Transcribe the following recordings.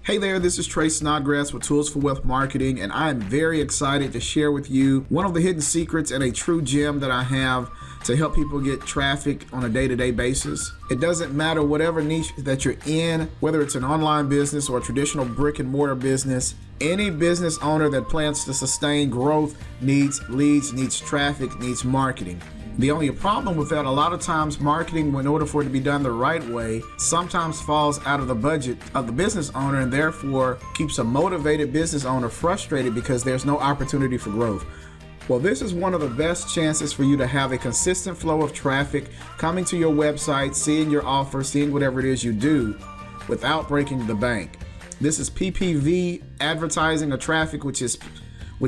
Hey there, this is Trey Snodgrass with Tools for Wealth Marketing, and I am very excited to share with you one of the hidden secrets and a true gem that I have to help people get traffic on a day-to-day basis. It doesn't matter whatever niche that you're in, whether it's an online business or a traditional brick and mortar business, any business owner that plans to sustain growth needs leads, needs traffic, needs marketing. The only problem with that, a lot of times marketing, in order for it to be done the right way, sometimes falls out of the budget of the business owner and therefore keeps a motivated business owner frustrated because there's no opportunity for growth. Well, this is one of the best chances for you to have a consistent flow of traffic coming to your website, seeing your offer, seeing whatever it is you do without breaking the bank. This is PPV Advertising or Traffic, which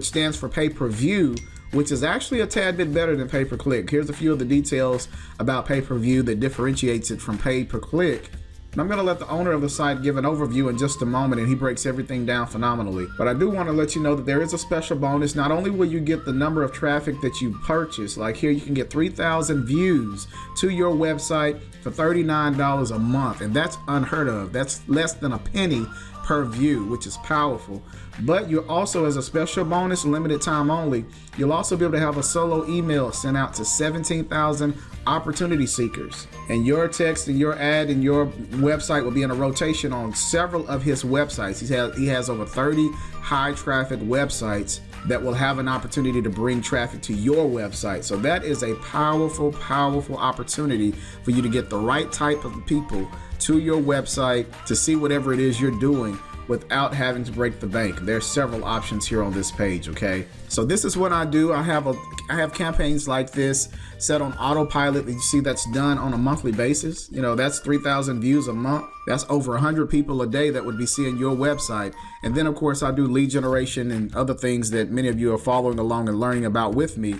stands for pay-per-view, which is actually a tad bit better than pay-per-click. Here's a few of the details about pay-per-view that differentiates it from pay-per-click. And I'm going to let the owner of the site give an overview in just a moment, and he breaks everything down phenomenally. But I do want to let you know that there is a special bonus. Not only will you get the number of traffic that you purchase, like here you can get 3,000 views to your website for $39 a month, and that's unheard of. That's less than a penny per view, which is powerful. But you also, as a special bonus, limited time only, you'll also be able to have a solo email sent out to 17,000 opportunity seekers. And your text and your ad and your website will be in a rotation on several of his websites. He has over 30 high traffic websites that will have an opportunity to bring traffic to your website. So that is a powerful, powerful opportunity for you to get the right type of people to your website to see whatever it is you're doing without having to break the bank. There's several options here on this page, okay? So this is what I do. I have campaigns like this set on autopilot that you see that's done on a monthly basis. You know, that's 3,000 views a month. That's over 100 people a day that would be seeing your website. And then of course I do lead generation and other things that many of you are following along and learning about with me.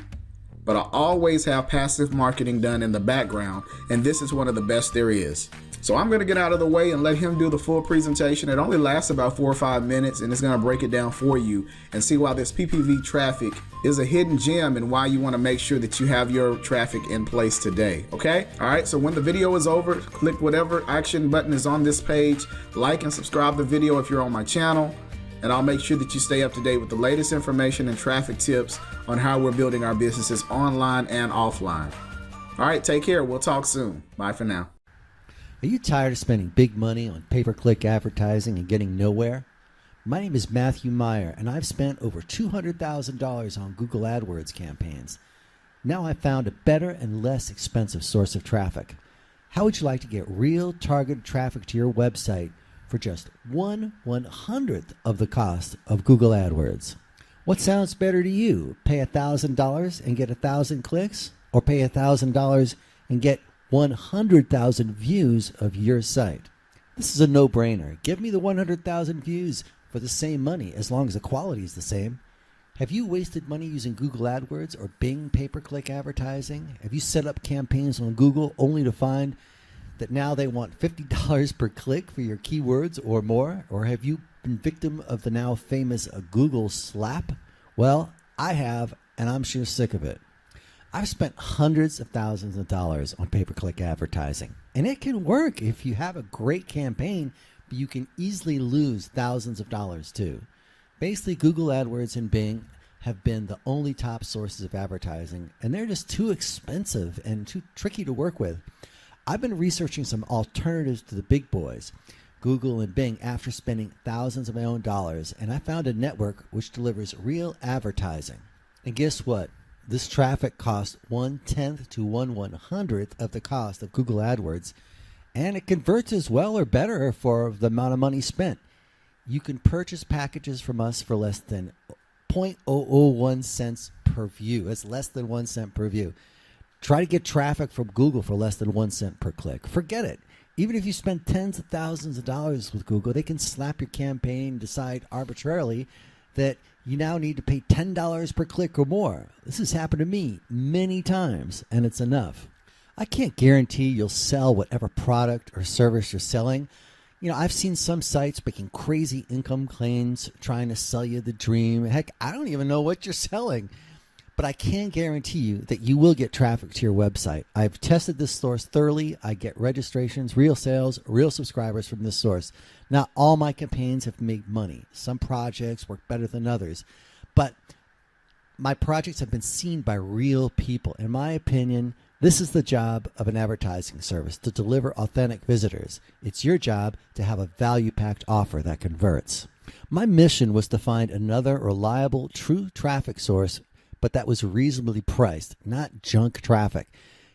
But I always have passive marketing done in the background, and this is one of the best there is. So I'm going to get out of the way and let him do the full presentation. It only lasts about 4 or 5 minutes, and it's going to break it down for you and see why this PPV traffic is a hidden gem and why you want to make sure that you have your traffic in place today. Okay? All right. So when the video is over, click whatever action button is on this page, like and subscribe the video if you're on my channel, and I'll make sure that you stay up to date with the latest information and traffic tips on how we're building our businesses online and offline. All right. Take care. We'll talk soon. Bye for now. Are you tired of spending big money on pay-per-click advertising and getting nowhere? My name is Matthew Meyer, and I've spent over $200,000 on Google AdWords campaigns. Now I've found a better and less expensive source of traffic. How would you like to get real targeted traffic to your website for just 1/100th of the cost of Google AdWords? What sounds better to you? Pay $1,000 and get 1,000 clicks, or pay $1,000 and get 100,000 views of your site? This is a no-brainer. Give me the 100,000 views for the same money, as long as the quality is the same. Have you wasted money using Google AdWords or Bing pay-per-click advertising? Have you set up campaigns on Google only to find that now they want $50 per click for your keywords or more? Or have you been victim of the now famous Google slap? Well, I have, and I'm sure sick of it. I've spent hundreds of thousands of dollars on pay-per-click advertising, and it can work if you have a great campaign, but you can easily lose thousands of dollars too. Basically, Google AdWords and Bing have been the only top sources of advertising, and they're just too expensive and too tricky to work with. I've been researching some alternatives to the big boys, Google and Bing, after spending thousands of my own dollars, and I found a network which delivers real advertising. And guess what? This traffic costs 1/10 to 1/100th of the cost of Google AdWords, and it converts as well or better for the amount of money spent. You can purchase packages from us for less than 0.001 cents per view. That's less than 1 cent per view. Try to get traffic from Google for less than 1 cent per click. Forget it. Even if you spend tens of thousands of dollars with Google, they can slap your campaign and decide arbitrarily that you now need to pay $10 per click or more. This has happened to me many times, and it's enough. I can't guarantee you'll sell whatever product or service you're selling. You know, I've seen some sites making crazy income claims, trying to sell you the dream. Heck, I don't even know what you're selling. But I can guarantee you that you will get traffic to your website. I've tested this source thoroughly. I get registrations, real sales, real subscribers from this source. Not all my campaigns have made money. Some projects work better than others. But my projects have been seen by real people. In my opinion, this is the job of an advertising service, to deliver authentic visitors. It's your job to have a value-packed offer that converts. My mission was to find another reliable, true traffic source, but that was reasonably priced, not junk traffic.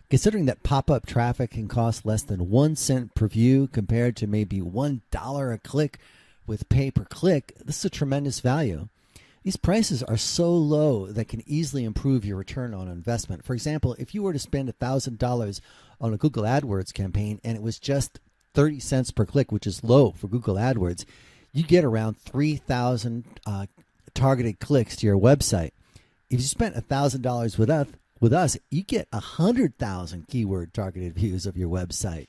Considering that pop-up traffic can cost less than 1 cent per view compared to maybe $1 a click with pay-per-click, this is a tremendous value. These prices are so low that can easily improve your return on investment. For example, if you were to spend $1,000 on a Google AdWords campaign and it was just 30 cents per click, which is low for Google AdWords, you get around 3,000 targeted clicks to your website. If you spent $1,000 with us, you get 100,000 keyword targeted views of your website.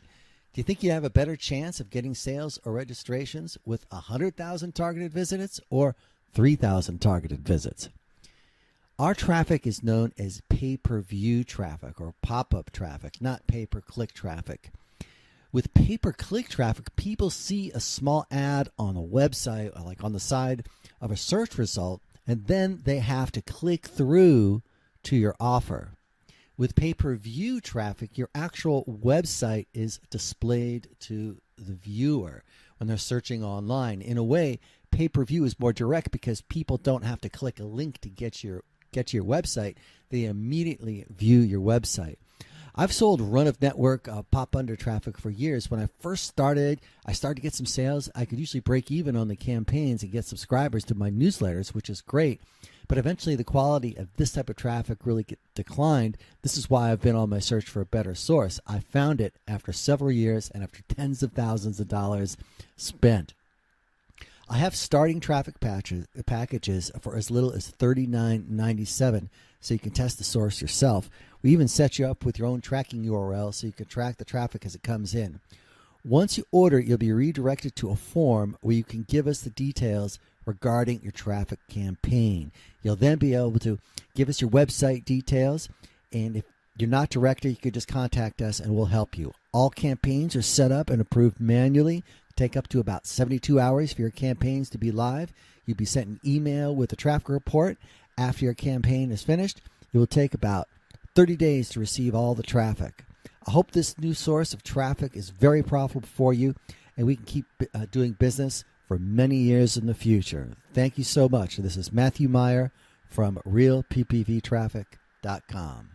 Do you think you have a better chance of getting sales or registrations with 100,000 targeted visits or 3,000 targeted visits? Our traffic is known as pay-per-view traffic or pop-up traffic, not pay-per-click traffic. With pay-per-click traffic, people see a small ad on a website, or like on the side of a search result, and then they have to click through to your offer. With pay-per-view traffic, your actual website is displayed to the viewer when they're searching online. In a way, pay-per-view is more direct because people don't have to click a link to get to your website. They immediately view your website. I've sold run-of-network pop-under traffic for years. When I first started, I started to get some sales. I could usually break even on the campaigns and get subscribers to my newsletters, which is great. But eventually the quality of this type of traffic really declined. This is why I've been on my search for a better source. I found it after several years and after tens of thousands of dollars spent. I have starting traffic packages for as little as $39.97, so you can test the source yourself. We even set you up with your own tracking URL so you can track the traffic as it comes in. Once you order, you'll be redirected to a form where you can give us the details regarding your traffic campaign. You'll then be able to give us your website details, and if you're not directed, you can just contact us and we'll help you. All campaigns are set up and approved manually. Take up to about 72 hours for your campaigns to be live. You'll be sent an email with a traffic report. After your campaign is finished, it will take about 30 days to receive all the traffic. I hope this new source of traffic is very profitable for you, and we can keep doing business for many years in the future. Thank you so much. This is Matthew Meyer from Real PPV Traffic.com.